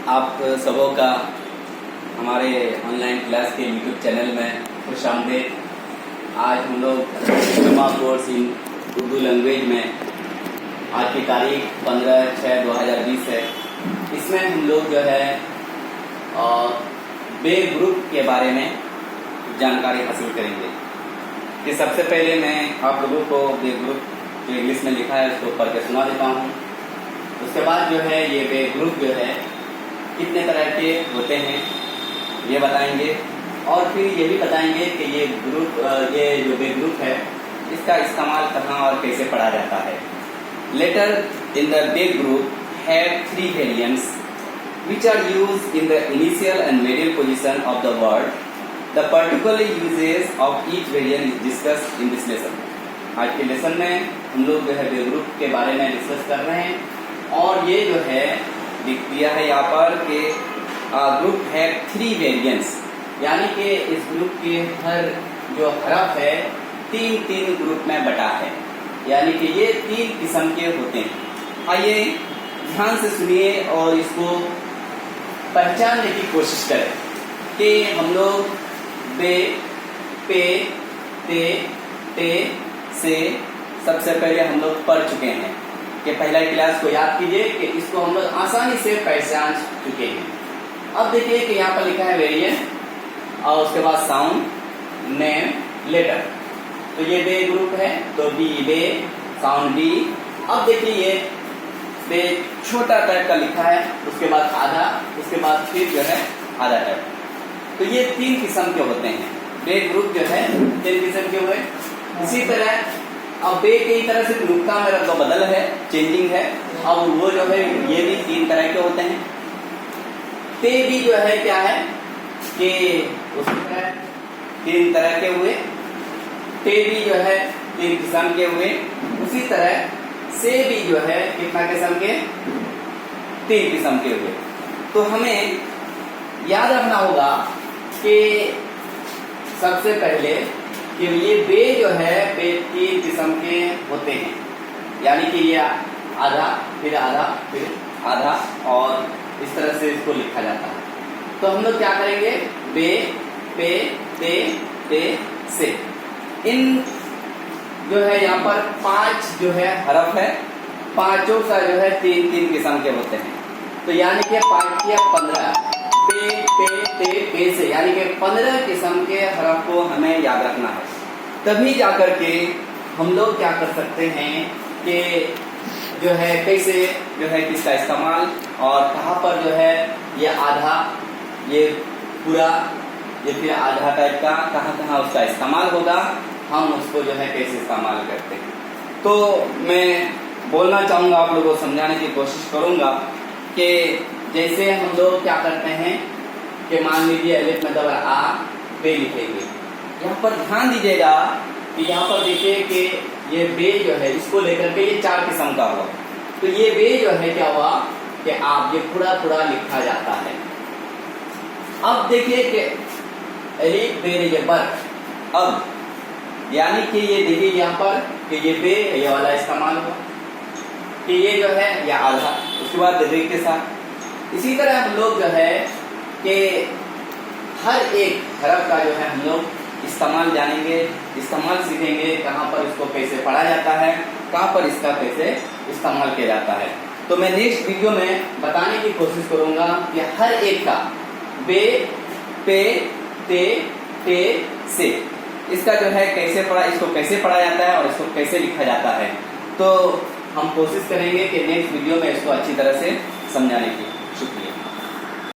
आप सबों का हमारे ऑनलाइन क्लास के यूट्यूब चैनल में खुश आमदीद। आज हम लोग diploma course in Urdu language में आज की तारीख 15/6/2020 है। इसमें हम लोग जो है बे ग्रुप के बारे में जानकारी हासिल करेंगे। कि सबसे पहले मैं आप लोगों को बे ग्रुप जो इंग्लिश में लिखा है उसको पढ़ के सुना देता हूँ। उसके बाद जो है ये बे ग्रुप जो है कितने तरह के होते हैं ये बताएंगे, और फिर ये भी बताएंगे कि ये जो बे ग्रुप है इसका इस्तेमाल कहाँ और कैसे पढ़ा जाता है। Letter in the bay group have 3 variants which are used in the initial and middle position of the word. The particular uses of each variant is discussed in this lesson. आज के लेसन में हम लोग जो है बे group के बारे में डिस्कस कर रहे हैं, और ये जो है लिख दिया है यहाँ पर कि ग्रुप है 3 वेरिएंट्स, यानी कि इस ग्रुप के हर जो हरफ है 3 ग्रुप में बटा है, यानी कि ये 3 किस्म के होते हैं। आइए ध्यान से सुनिए और इसको पहचानने की कोशिश करें कि हम लोग बे, पे, ते, टे से सबसे पहले हम लोग पढ़ चुके हैं। कि पहला क्लास को याद कीजिए कि इसको हम लोग आसानी से पहचान चुके हैं। अब देखिए कि यहाँ पर लिखा है वेरिएंट और उसके बाद साउंड, नेम, लेटर। तो ये बे ग्रुप है, तो बी बे, साउंड बी। अब देखिए ये बे छोटा टाइप का लिखा है, उसके बाद आधा, उसके बाद फिर जो है आधा टाइप। तो ये 3 किस्म के होते हैं। बे ग्रुप जो है 3 किस्म के हुए। इसी तरह अब बे की तरह से नुक्ता में रद्द बदल है, चेंजिंग है। अब वो जो है ये भी 3 तरह के होते हैं। ते भी जो है क्या है कि उसी तरह 3 तरह के हुए। ते भी जो है 3 किस्म के हुए। उसी तरह से भी जो है कितना किस्म के, 3 किस्म के हुए। तो हमें याद रखना होगा कि सबसे पहले कि ये बे जो है बे 3 किस्म के होते हैं, यानी कि ये आधा फिर आधा फिर आधा, और इस तरह से इसको लिखा जाता है। तो हम लोग क्या करेंगे, बे, पे, ते, ते, से। इन जो है यहाँ पर 5 जो है हरफ है, पांचों का जो है 3 किस्म के होते हैं। तो यानी कि 5 या 15 पे, पे, ते, पे से, यानी कि 15 किस्म के हरफ को हमें याद रखना है। तभी जाकर के हम लोग क्या कर सकते हैं कि जो है कैसे जो है किसका इस्तेमाल और कहाँ पर जो है ये आधा, ये पूरा, ये फिर आधा टाइप का कहाँ उसका इस्तेमाल होगा, हम उसको जो है कैसे इस्तेमाल करते हैं। तो मैं बोलना चाहूँगा, आप लोगों को समझाने की कोशिश करूँगा कि जैसे हम लोग क्या करते हैं कि मान लीजिए अलिफ में दबर आ, बे लिखेंगे। यहाँ पर ध्यान दीजिएगा कि यहाँ पर देखिए कि ये बे जो है इसको लेकर के ये 4 किस्म का हुआ। तो ये बे जो है क्या हुआ कि आप ये पूरा लिखा जाता है। अब देखिए कि अलिफ बे बर, अब यानी कि ये देखिए यहाँ पर कि ये बे ये वाला इस्तेमाल हुआ कि ये जो है या आधा, उसके बाद रे के साथ। इसी तरह हम लोग जो है कि हर एक हरफ का जो है हम लोग इस्तेमाल जानेंगे, इस्तेमाल सीखेंगे, कहाँ पर इसको कैसे पढ़ा जाता है, कहाँ पर इसका कैसे इस्तेमाल किया जाता है। तो मैं नेक्स्ट वीडियो में बताने की कोशिश करूंगा कि हर एक का बे, पे, ते, टे, से, इसका जो है कैसे पढ़ा, इसको कैसे पढ़ा जाता है और इसको कैसे लिखा जाता है। तो हम कोशिश करेंगे कि नेक्स्ट वीडियो में इसको अच्छी तरह से समझाने की। शुक्रिया।